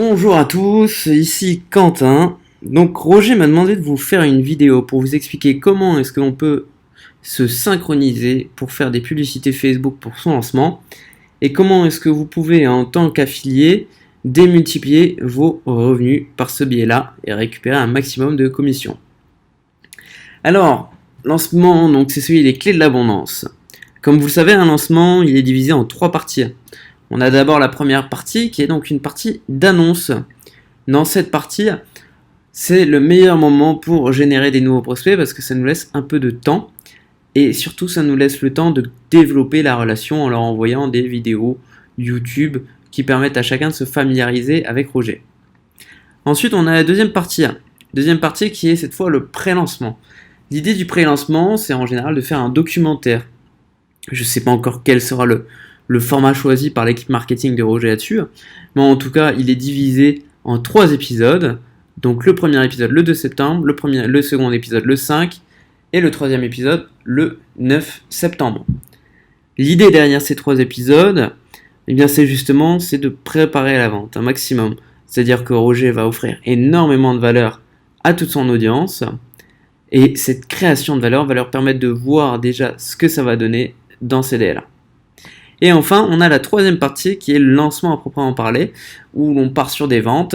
Bonjour à tous, ici Quentin. Donc Roger m'a demandé de vous faire une vidéo pour vous expliquer comment est-ce que l'on peut se synchroniser pour faire des publicités Facebook pour son lancement et comment est-ce que vous pouvez en tant qu'affilié démultiplier vos revenus par ce biais-là et récupérer un maximum de commissions. Alors, lancement, donc c'est celui des clés de l'abondance. Comme vous le savez, un lancement, il est divisé en 3 parties. On a d'abord la première partie qui est donc une partie d'annonce. Dans cette partie, c'est le meilleur moment pour générer des nouveaux prospects parce que ça nous laisse un peu de temps et surtout ça nous laisse le temps de développer la relation en leur envoyant des vidéos YouTube qui permettent à chacun de se familiariser avec Roger. Ensuite, on a la deuxième partie qui est cette fois le pré-lancement. L'idée du pré-lancement, c'est en général de faire un documentaire. Je ne sais pas encore quel sera le format choisi par l'équipe marketing de Roger là-dessus, mais en tout cas, il est divisé en 3 épisodes. Donc le premier épisode le 2 septembre, le second épisode le 5 et le troisième épisode le 9 septembre. L'idée derrière ces 3 épisodes, eh bien c'est de préparer la vente un maximum. C'est-à-dire que Roger va offrir énormément de valeur à toute son audience et cette création de valeur va leur permettre de voir déjà ce que ça va donner dans ces délais-là. Et enfin, on a la troisième partie qui est le lancement à proprement parler, où l'on part sur des ventes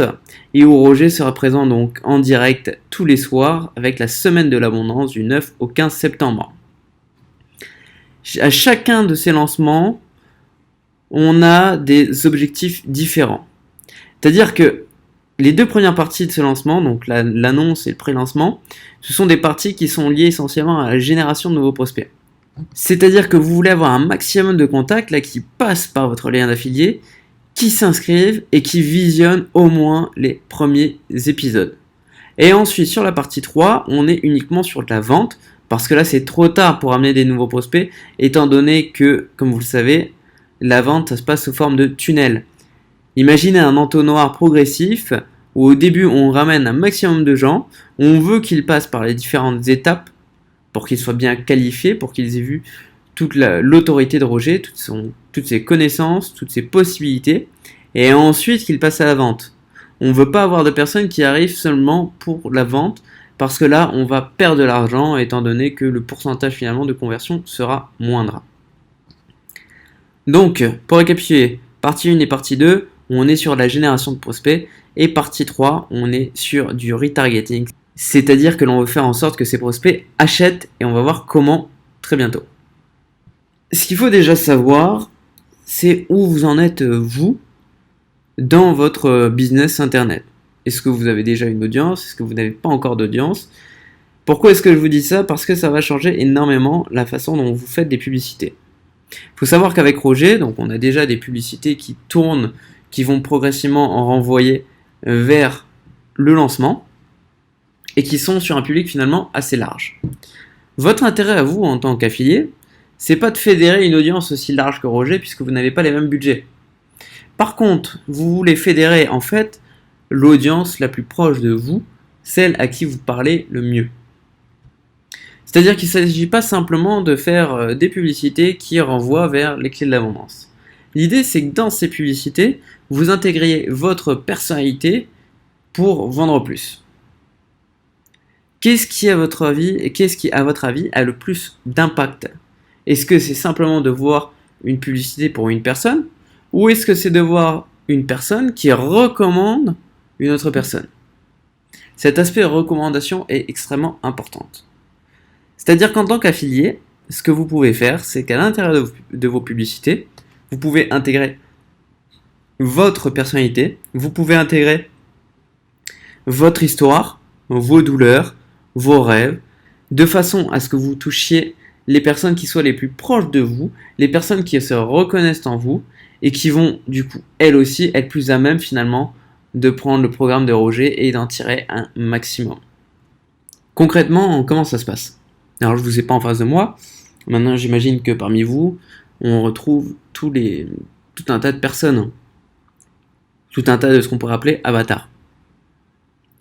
et où Roger sera présent donc en direct tous les soirs avec la semaine de l'abondance du 9 au 15 septembre. À chacun de ces lancements, on a des objectifs différents. C'est-à-dire que les 2 premières parties de ce lancement, donc l'annonce et le pré-lancement, ce sont des parties qui sont liées essentiellement à la génération de nouveaux prospects. C'est-à-dire que vous voulez avoir un maximum de contacts là, qui passent par votre lien d'affilié, qui s'inscrivent et qui visionnent au moins les premiers épisodes. Et ensuite, sur la partie 3, on est uniquement sur de la vente, parce que là, c'est trop tard pour amener des nouveaux prospects, étant donné que, comme vous le savez, la vente, ça se passe sous forme de tunnel. Imaginez un entonnoir progressif, où au début, on ramène un maximum de gens, on veut qu'ils passent par les différentes étapes, pour qu'ils soient bien qualifiés, pour qu'ils aient vu toute l'autorité de Roger, toutes ses connaissances, toutes ses possibilités, et ensuite qu'ils passent à la vente. On ne veut pas avoir de personnes qui arrivent seulement pour la vente, parce que là, on va perdre de l'argent, étant donné que le pourcentage finalement de conversion sera moindre. Donc, pour récapituler, partie 1 et partie 2, on est sur la génération de prospects, et partie 3, on est sur du retargeting. C'est-à-dire que l'on veut faire en sorte que ces prospects achètent et on va voir comment très bientôt. Ce qu'il faut déjà savoir, c'est où vous en êtes vous dans votre business internet. Est-ce que vous avez déjà une audience? Est-ce que vous n'avez pas encore d'audience? Pourquoi est-ce que je vous dis ça? Parce que ça va changer énormément la façon dont vous faites des publicités. Il faut savoir qu'avec Roger, donc on a déjà des publicités qui tournent, qui vont progressivement en renvoyer vers le lancement, et qui sont sur un public finalement assez large. Votre intérêt à vous en tant qu'affilié, c'est pas de fédérer une audience aussi large que Roger puisque vous n'avez pas les mêmes budgets. Par contre, vous voulez fédérer en fait l'audience la plus proche de vous, celle à qui vous parlez le mieux. C'est-à-dire qu'il ne s'agit pas simplement de faire des publicités qui renvoient vers les clés de l'abondance. L'idée c'est que dans ces publicités, vous intégriez votre personnalité pour vendre plus. Qu'est-ce qui, à votre avis, a le plus d'impact? Est-ce que c'est simplement de voir une publicité pour une personne? Ou est-ce que c'est de voir une personne qui recommande une autre personne? Cet aspect de recommandation est extrêmement important. C'est-à-dire qu'en tant qu'affilié, ce que vous pouvez faire, c'est qu'à l'intérieur de vos publicités, vous pouvez intégrer votre personnalité, vous pouvez intégrer votre histoire, vos douleurs, vos rêves, de façon à ce que vous touchiez les personnes qui soient les plus proches de vous, les personnes qui se reconnaissent en vous et qui vont du coup elles aussi être plus à même finalement de prendre le programme de Roger et d'en tirer un maximum. Concrètement, comment ça se passe? Alors je vous ai pas en face de moi, maintenant j'imagine que parmi vous, on retrouve tout un tas de personnes, tout un tas de ce qu'on pourrait appeler avatars.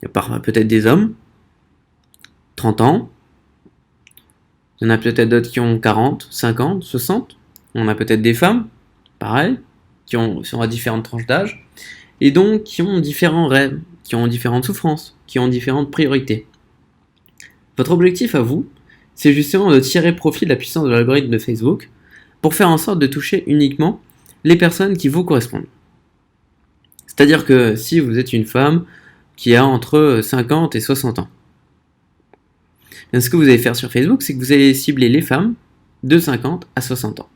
Il y a peut-être des hommes, 30 ans, il y en a peut-être d'autres qui ont 40, 50, 60, on a peut-être des femmes, pareil, qui sont à différentes tranches d'âge, et donc qui ont différents rêves, qui ont différentes souffrances, qui ont différentes priorités. Votre objectif à vous, c'est justement de tirer profit de la puissance de l'algorithme de Facebook pour faire en sorte de toucher uniquement les personnes qui vous correspondent. C'est-à-dire que si vous êtes une femme qui a entre 50 et 60 ans, ce que vous allez faire sur Facebook, c'est que vous allez cibler les femmes de 50 à 60 ans.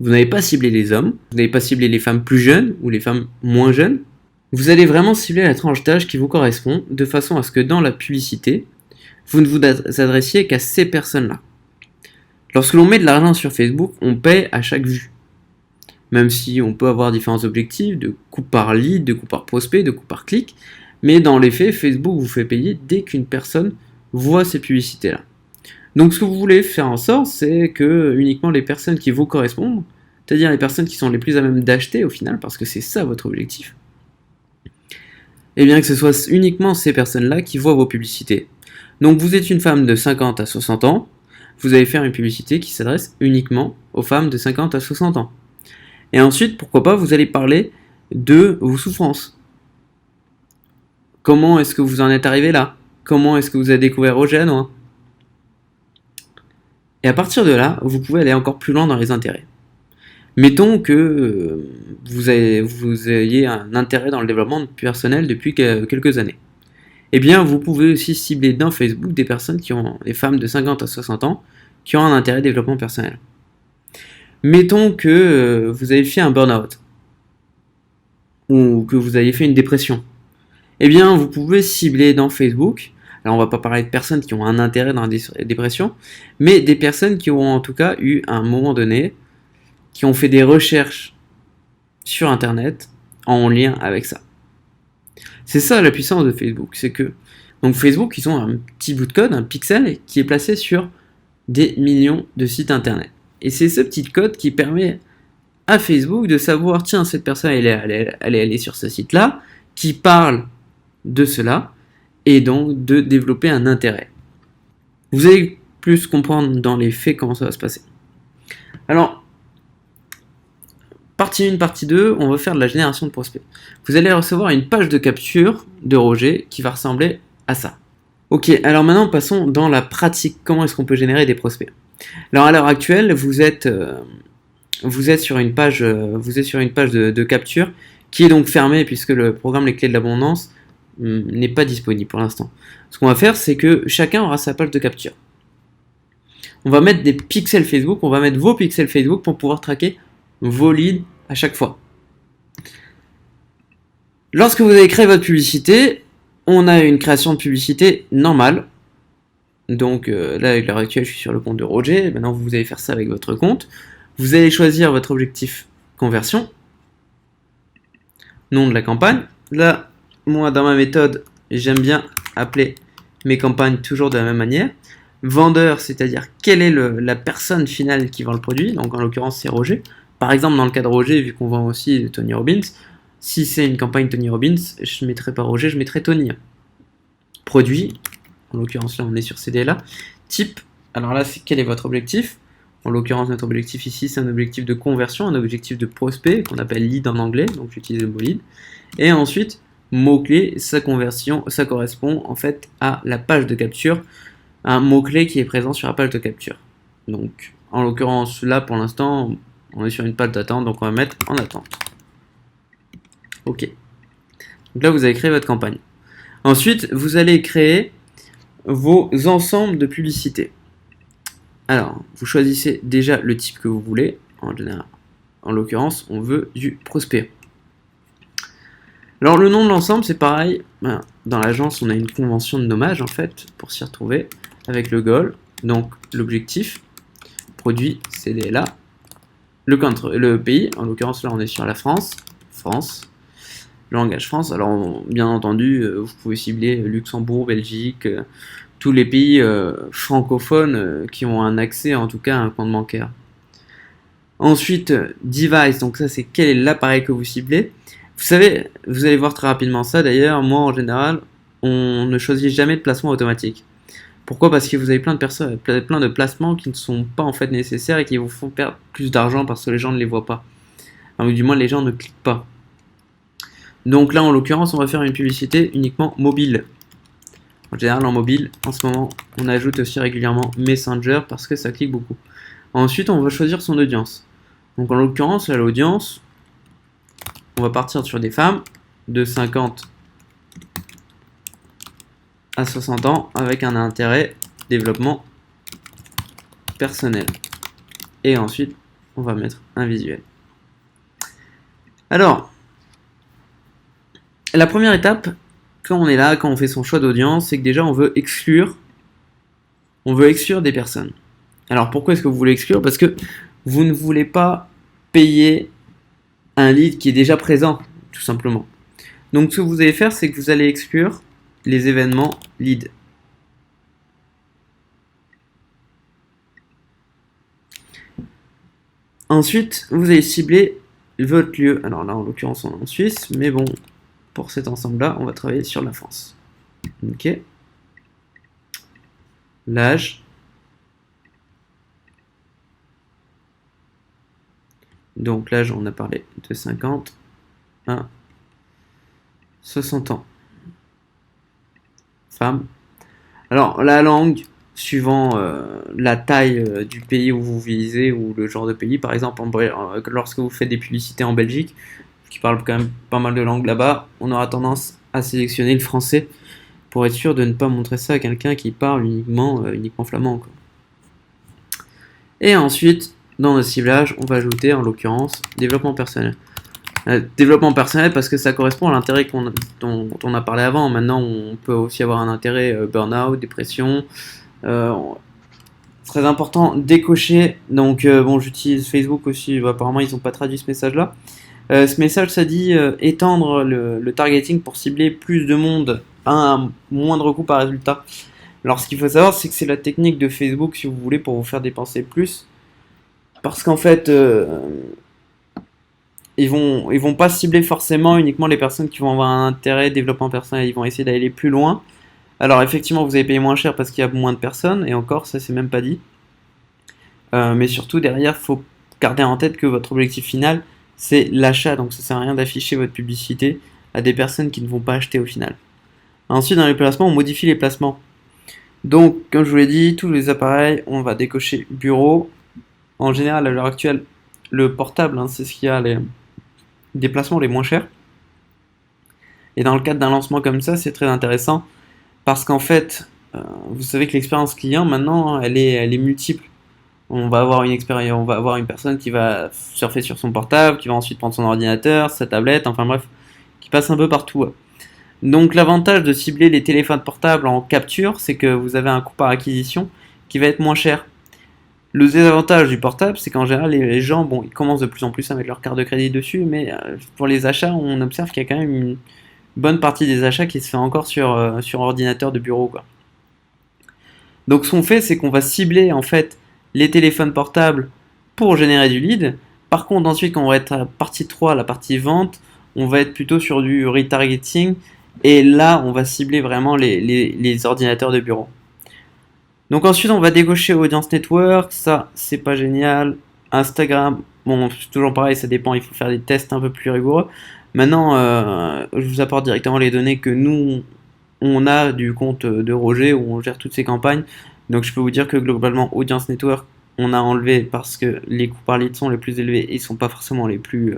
Vous n'allez pas cibler les hommes, vous n'allez pas cibler les femmes plus jeunes ou les femmes moins jeunes. Vous allez vraiment cibler la tranche d'âge qui vous correspond de façon à ce que dans la publicité, vous ne vous adressiez qu'à ces personnes-là. Lorsque l'on met de l'argent sur Facebook, on paie à chaque vue. Même si on peut avoir différents objectifs, de coût par lead, de coût par prospect, de coût par clic, mais dans les faits, Facebook vous fait payer dès qu'une personne voit ces publicités-là. Donc ce que vous voulez faire en sorte, c'est que uniquement les personnes qui vous correspondent, c'est-à-dire les personnes qui sont les plus à même d'acheter au final, parce que c'est ça votre objectif, et bien que ce soit uniquement ces personnes-là qui voient vos publicités. Donc vous êtes une femme de 50 à 60 ans, vous allez faire une publicité qui s'adresse uniquement aux femmes de 50 à 60 ans. Et ensuite, pourquoi pas, vous allez parler de vos souffrances. Comment est-ce que vous en êtes arrivé là? Comment est-ce que vous avez découvert Roger Hanouna? Et à partir de là, vous pouvez aller encore plus loin dans les intérêts. Mettons que vous ayez un intérêt dans le développement personnel depuis quelques années. Eh bien, vous pouvez aussi cibler dans Facebook des personnes des femmes de 50 à 60 ans, qui ont un intérêt développement personnel. Mettons que vous avez fait un burn-out, ou que vous avez fait une dépression. Eh bien, vous pouvez cibler dans Facebook, alors on va pas parler de personnes qui ont un intérêt dans la dépression, mais des personnes qui ont en tout cas eu à un moment donné, qui ont fait des recherches sur Internet en lien avec ça. C'est ça la puissance de Facebook, c'est que donc Facebook, ils ont un petit bout de code, un pixel, qui est placé sur des millions de sites Internet. Et c'est ce petit code qui permet à Facebook de savoir, tiens, cette personne, elle est sur ce site-là, qui parle de cela, et donc de développer un intérêt. Vous allez plus comprendre dans les faits comment ça va se passer. Alors, partie 1, partie 2, on va faire de la génération de prospects. Vous allez recevoir une page de capture de Roger qui va ressembler à ça. Ok, alors maintenant passons dans la pratique. Comment est-ce qu'on peut générer des prospects? Alors à l'heure actuelle, vous êtes sur une page de capture qui est donc fermée puisque le programme Les Clés de l'Abondance n'est pas disponible pour l'instant. Ce qu'on va faire, c'est que chacun aura sa page de capture. On va mettre des pixels Facebook, on va mettre vos pixels Facebook pour pouvoir traquer vos leads à chaque fois. Lorsque vous avez créé votre publicité, on a une création de publicité normale. Donc là, à l'heure actuelle, je suis sur le compte de Roger. Maintenant, vous allez faire ça avec votre compte. Vous allez choisir votre objectif conversion, nom de la campagne. Là, moi, dans ma méthode, j'aime bien appeler mes campagnes toujours de la même manière. Vendeur, c'est-à-dire quelle est la personne finale qui vend le produit. Donc en l'occurrence, c'est Roger. Par exemple, dans le cas de Roger, vu qu'on vend aussi Tony Robbins, si c'est une campagne Tony Robbins, je ne mettrai pas Roger, je mettrai Tony. Produit, en l'occurrence là on est sur CDLA. Type, alors là c'est quel est votre objectif? En l'occurrence notre objectif ici c'est un objectif de conversion, un objectif de prospect qu'on appelle lead en anglais, donc j'utilise le mot lead. Et ensuite, mot-clé, sa conversion, ça correspond en fait à la page de capture, un mot-clé qui est présent sur la page de capture. Donc en l'occurrence là pour l'instant on est sur une page d'attente, donc on va mettre en attente. Ok. Donc là, vous avez créé votre campagne. Ensuite, vous allez créer vos ensembles de publicités. Alors, vous choisissez déjà le type que vous voulez. En général, en l'occurrence, on veut du prospect. Alors, le nom de l'ensemble, c'est pareil. Dans l'agence, on a une convention de nommage, en fait, pour s'y retrouver, avec le goal. Donc, l'objectif, produit, CDLA. Le pays, en l'occurrence, là, on est sur la France. France. Langage France, alors bien entendu, vous pouvez cibler Luxembourg, Belgique, tous les pays francophones qui ont un accès en tout cas à un compte bancaire. Ensuite, device, donc ça c'est quel est l'appareil que vous ciblez. Vous savez, vous allez voir très rapidement ça d'ailleurs, moi en général, on ne choisit jamais de placement automatique. Pourquoi? Parce que vous avez plein de placements qui ne sont pas en fait nécessaires et qui vous font perdre plus d'argent parce que les gens ne les voient pas. Enfin, ou du moins les gens ne cliquent pas. Donc là, en l'occurrence, on va faire une publicité uniquement mobile. En général, en mobile, en ce moment, on ajoute aussi régulièrement Messenger parce que ça clique beaucoup. Ensuite, on va choisir son audience. Donc en l'occurrence, là, l'audience, on va partir sur des femmes de 50 à 60 ans avec un intérêt développement personnel. Et ensuite, on va mettre un visuel. Alors, la première étape, quand on est là, quand on fait son choix d'audience, c'est que déjà on veut exclure des personnes. Alors pourquoi est-ce que vous voulez exclure? Parce que vous ne voulez pas payer un lead qui est déjà présent, tout simplement. Donc ce que vous allez faire, c'est que vous allez exclure les événements lead. Ensuite, vous allez cibler votre lieu. Alors là, en l'occurrence, on est en Suisse, mais bon, pour cet ensemble-là, on va travailler sur la France. Ok. L'âge. Donc l'âge, on a parlé de 50 à 60 ans. Femme. Alors, la langue, suivant la taille du pays où vous visez ou le genre de pays, par exemple, lorsque vous faites des publicités en Belgique, qui parlent quand même pas mal de langues là-bas, on aura tendance à sélectionner le français pour être sûr de ne pas montrer ça à quelqu'un qui parle uniquement flamand, quoi. Et ensuite, dans notre ciblage, on va ajouter en l'occurrence développement personnel. Développement personnel parce que ça correspond à l'intérêt dont on a parlé avant. Maintenant, on peut aussi avoir un intérêt burn-out, dépression. Très important, décocher. Donc, bon, j'utilise Facebook aussi. Apparemment, ils n'ont pas traduit ce message-là. Ce message, ça dit étendre le targeting pour cibler plus de monde à un moindre coût par résultat. Alors, ce qu'il faut savoir, c'est que c'est la technique de Facebook, si vous voulez, pour vous faire dépenser plus. Parce qu'en fait, ils vont pas cibler forcément uniquement les personnes qui vont avoir un intérêt développement personnel. Ils vont essayer d'aller plus loin. Alors, effectivement, vous allez payer moins cher parce qu'il y a moins de personnes. Et encore, ça, c'est même pas dit. Mais surtout, derrière, il faut garder en tête que votre objectif final, c'est l'achat. Donc, ça sert à rien d'afficher votre publicité à des personnes qui ne vont pas acheter au final. Ensuite, dans les placements, on modifie les placements. Donc, comme je vous l'ai dit, tous les appareils, on va décocher bureau. En général, à l'heure actuelle, le portable, c'est ce qui a les déplacements les moins chers. Et dans le cadre d'un lancement comme ça, c'est très intéressant parce qu'en fait, vous savez que l'expérience client, maintenant, elle est multiple. On va avoir une personne qui va surfer sur son portable, qui va ensuite prendre son ordinateur, sa tablette, enfin bref, qui passe un peu partout. Donc l'avantage de cibler les téléphones portables en capture, c'est que vous avez un coût par acquisition qui va être moins cher. Le désavantage du portable, c'est qu'en général, les gens, bon, ils commencent de plus en plus à mettre leur carte de crédit dessus, mais pour les achats, on observe qu'il y a quand même une bonne partie des achats qui se fait encore sur ordinateur de bureau, quoi. Donc ce qu'on fait, c'est qu'on va cibler en fait les téléphones portables pour générer du lead. Par contre, ensuite, quand on va être à la partie 3, la partie vente, on va être plutôt sur du retargeting. Et là, on va cibler vraiment les ordinateurs de bureau. Donc ensuite, on va décocher Audience Network. Ça, c'est pas génial. Instagram, bon, c'est toujours pareil, ça dépend. Il faut faire des tests un peu plus rigoureux. Maintenant, je vous apporte directement les données que nous, on a du compte de Roger où on gère toutes ces campagnes. Donc je peux vous dire que globalement, Audience Network, on a enlevé parce que les coûts par lead sont les plus élevés et ils sont pas forcément les plus...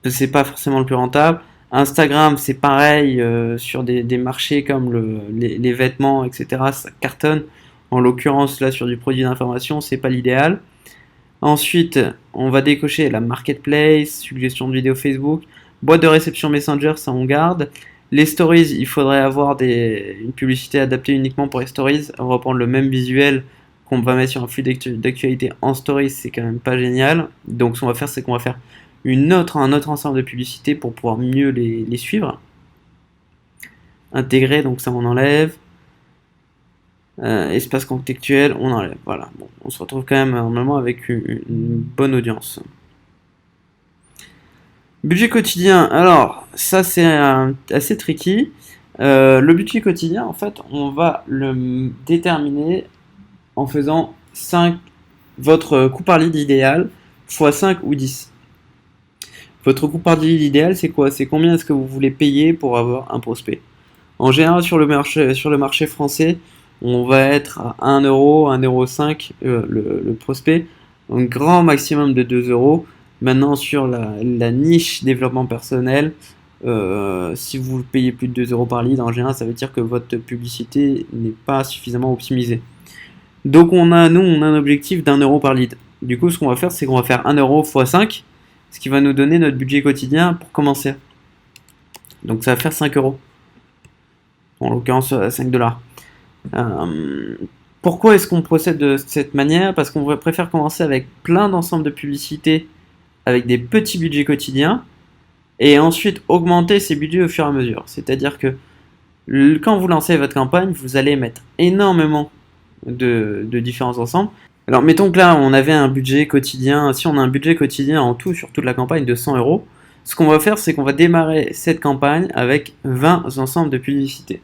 c'est pas forcément le plus rentable. Instagram, c'est pareil, sur des marchés comme les vêtements, etc. Ça cartonne. En l'occurrence, là, sur du produit d'information, c'est pas l'idéal. Ensuite, on va décocher la marketplace, suggestion de vidéo Facebook, boîte de réception Messenger, ça on garde. Les stories, il faudrait avoir une publicité adaptée uniquement pour les stories, reprendre le même visuel qu'on va mettre sur un flux d'actualité en stories, c'est quand même pas génial. Donc ce qu'on va faire, c'est qu'on va faire un autre ensemble de publicités pour pouvoir mieux les suivre. Intégrer, donc ça on enlève. Espace contextuel, on enlève. Voilà, bon, on se retrouve quand même normalement avec une bonne audience. Budget quotidien, alors ça c'est assez tricky. Le budget quotidien, en fait, on va le déterminer en faisant votre coût par lead idéal x 5 ou 10. Votre coût par lead idéal, c'est quoi? C'est combien est-ce que vous voulez payer pour avoir un prospect? En général, sur le marché français, on va être à 1 euro, 1,5 € le prospect, un grand maximum de 2 euros. Maintenant, sur la niche développement personnel, si vous payez plus de 2 euros par lead, en général, ça veut dire que votre publicité n'est pas suffisamment optimisée. Donc, nous, on a un objectif d'1 euro par lead. Du coup, ce qu'on va faire, c'est qu'on va faire 1 euro x 5, ce qui va nous donner notre budget quotidien pour commencer. Donc, ça va faire 5 euros. En l'occurrence, 5 dollars. Pourquoi est-ce qu'on procède de cette manière? Parce qu'on préfère commencer avec plein d'ensembles de publicités avec des petits budgets quotidiens et ensuite augmenter ces budgets au fur et à mesure. C'est-à-dire que quand vous lancez votre campagne, vous allez mettre énormément de différents ensembles. Alors mettons que là on avait un budget quotidien, si on a un budget quotidien en tout sur toute la campagne de 100 euros, ce qu'on va faire c'est qu'on va démarrer cette campagne avec 20 ensembles de publicités.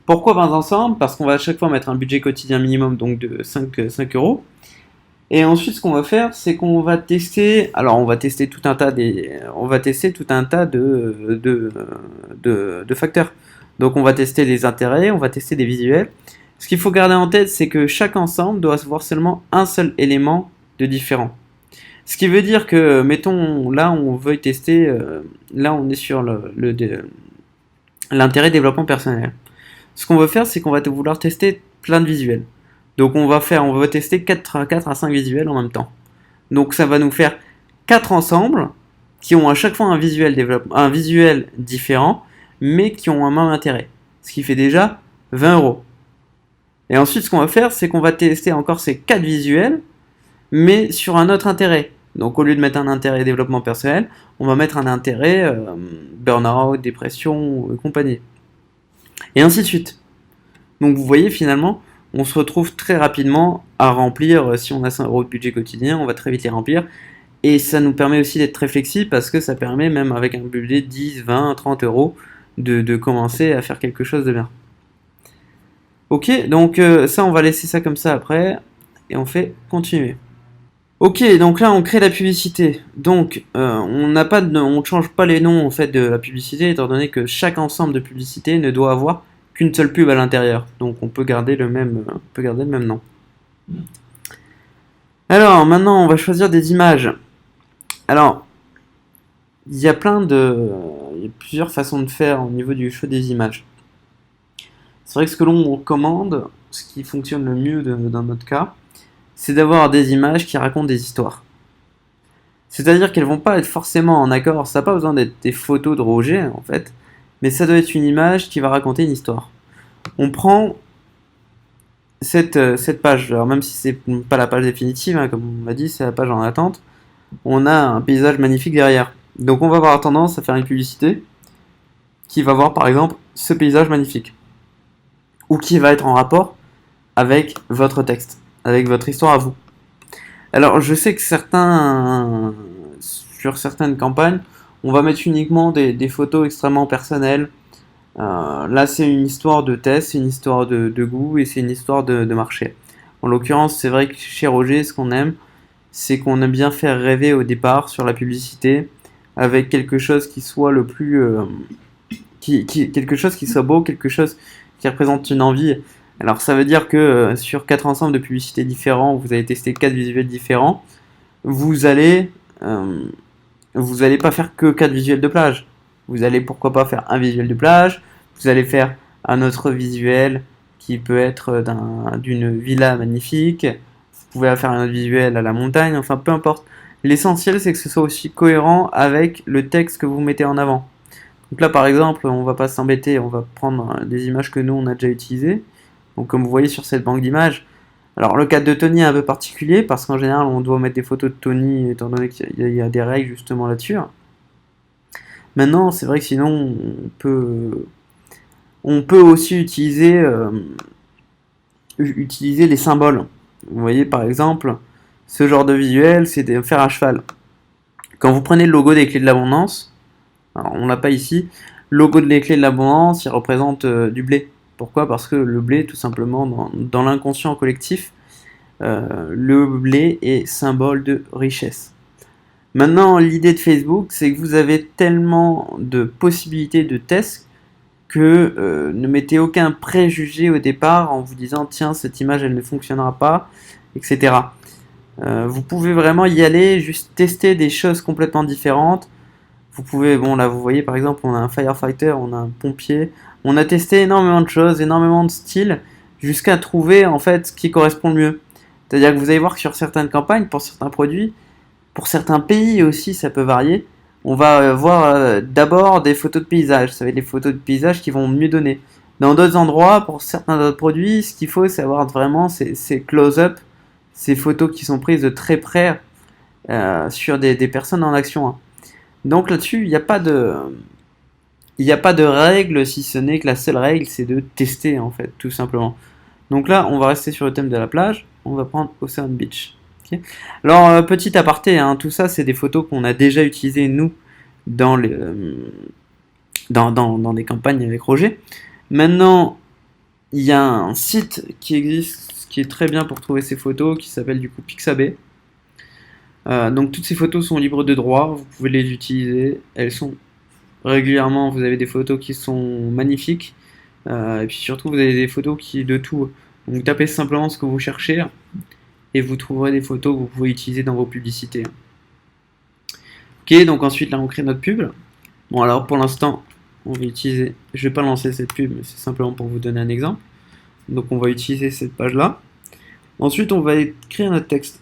Pourquoi 20 ensembles? Parce qu'on va à chaque fois mettre un budget quotidien minimum donc de 5 euros. Et ensuite, ce qu'on va faire, c'est qu'on va tester. Alors, on va tester tout un tas de facteurs. Donc, on va tester des intérêts, on va tester des visuels. Ce qu'il faut garder en tête, c'est que chaque ensemble doit avoir seulement un seul élément de différent. Ce qui veut dire que, mettons, là, on veut tester. Là, on est sur l'intérêt développement personnel. Ce qu'on veut faire, c'est qu'on va vouloir tester plein de visuels. Donc on va tester 4 à 5 visuels en même temps. Donc ça va nous faire 4 ensembles qui ont à chaque fois un visuel différent, mais qui ont un même intérêt. Ce qui fait déjà 20 euros. Et ensuite, ce qu'on va faire, c'est qu'on va tester encore ces 4 visuels, mais sur un autre intérêt. Donc au lieu de mettre un intérêt développement personnel, on va mettre un intérêt burn-out, dépression et compagnie. Et ainsi de suite. Donc vous voyez finalement, on se retrouve très rapidement à remplir, si on a 100 euros de budget quotidien, on va très vite les remplir. Et ça nous permet aussi d'être très flexible parce que ça permet même avec un budget de 10, 20, 30 euros de commencer à faire quelque chose de bien. Ok, donc ça on va laisser ça comme ça après et on fait continuer. Ok, donc là on crée la publicité. Donc on ne change pas les noms en fait de la publicité étant donné que chaque ensemble de publicité ne doit avoir qu'une seule pub à l'intérieur. Donc on peut garder le même nom. Alors maintenant on va choisir des images. Alors il y a plusieurs façons de faire au niveau du choix des images. C'est vrai que ce que l'on recommande, ce qui fonctionne le mieux dans notre cas, c'est d'avoir des images qui racontent des histoires. C'est-à-dire qu'elles vont pas être forcément en accord, ça n'a pas besoin d'être des photos de Roger en fait, mais ça doit être une image qui va raconter une histoire. On prend cette page, alors même si c'est pas la page définitive, hein, comme on l'a dit, c'est la page en attente, on a un paysage magnifique derrière. Donc on va avoir tendance à faire une publicité qui va voir par exemple ce paysage magnifique, ou qui va être en rapport avec votre texte, avec votre histoire à vous. Alors je sais que sur certaines campagnes, on va mettre uniquement des photos extrêmement personnelles. Là c'est une histoire de test, c'est une histoire de goût et c'est une histoire de marché. En l'occurrence, c'est vrai que chez Roger, ce qu'on aime, c'est qu'on aime bien faire rêver au départ sur la publicité, avec quelque chose qui soit le plus... quelque chose qui soit beau, quelque chose qui représente une envie. Alors ça veut dire que sur 4 ensembles de publicités différents, vous allez tester 4 visuels différents, vous allez pas faire que 4 visuels de plage. Vous allez pourquoi pas faire un visuel de plage, vous allez faire un autre visuel qui peut être d'une villa magnifique, vous pouvez faire un autre visuel à la montagne, enfin peu importe. L'essentiel c'est que ce soit aussi cohérent avec le texte que vous mettez en avant. Donc là par exemple, on va pas s'embêter, on va prendre des images que nous on a déjà utilisées. Donc comme vous voyez sur cette banque d'images, alors le cadre de Tony est un peu particulier parce qu'en général on doit mettre des photos de Tony étant donné qu'il y a des règles justement là-dessus. Maintenant c'est vrai que sinon on peut aussi utiliser les symboles. Vous voyez par exemple ce genre de visuel c'est de faire un cheval. Quand vous prenez le logo des clés de l'abondance, alors on l'a pas ici, le logo des clés de l'abondance il représente du blé. Pourquoi? Parce que le blé, tout simplement, dans l'inconscient collectif, le blé est symbole de richesse. Maintenant, l'idée de Facebook, c'est que vous avez tellement de possibilités de tests que ne mettez aucun préjugé au départ en vous disant tiens, cette image elle ne fonctionnera pas, etc. Vous pouvez vraiment y aller, juste tester des choses complètement différentes. Vous pouvez, bon là vous voyez par exemple, on a un firefighter, on a un pompier, on a testé énormément de choses, énormément de styles, jusqu'à trouver en fait ce qui correspond le mieux. C'est-à-dire que vous allez voir que sur certaines campagnes, pour certains produits, pour certains pays aussi, ça peut varier. On va voir d'abord des photos de paysages. Ça va être les photos de paysages qui vont mieux donner. Dans d'autres endroits, pour certains autres produits, ce qu'il faut, c'est avoir vraiment ces close-up, ces photos qui sont prises de très près sur des personnes en action, hein. Donc là-dessus, il n'y a pas de règle, si ce n'est que la seule règle, c'est de tester, en fait, tout simplement. Donc là, on va rester sur le thème de la plage. On va prendre Ocean Beach. Okay. Alors, petit aparté, hein, tout ça, c'est des photos qu'on a déjà utilisées, nous, dans, les, dans des campagnes avec Roger. Maintenant, il y a un site qui existe, qui est très bien pour trouver ces photos, qui s'appelle du coup Pixabay. Donc toutes ces photos sont libres de droit, vous pouvez les utiliser, elles sont régulièrement, vous avez des photos qui sont magnifiques, et puis surtout vous avez des photos qui de tout. Donc tapez simplement ce que vous cherchez, et vous trouverez des photos que vous pouvez utiliser dans vos publicités. Ok, donc ensuite là on crée notre pub. Bon alors pour l'instant, on va utiliser, je vais pas lancer cette pub, mais c'est simplement pour vous donner un exemple. Donc on va utiliser cette page là. Ensuite on va écrire notre texte.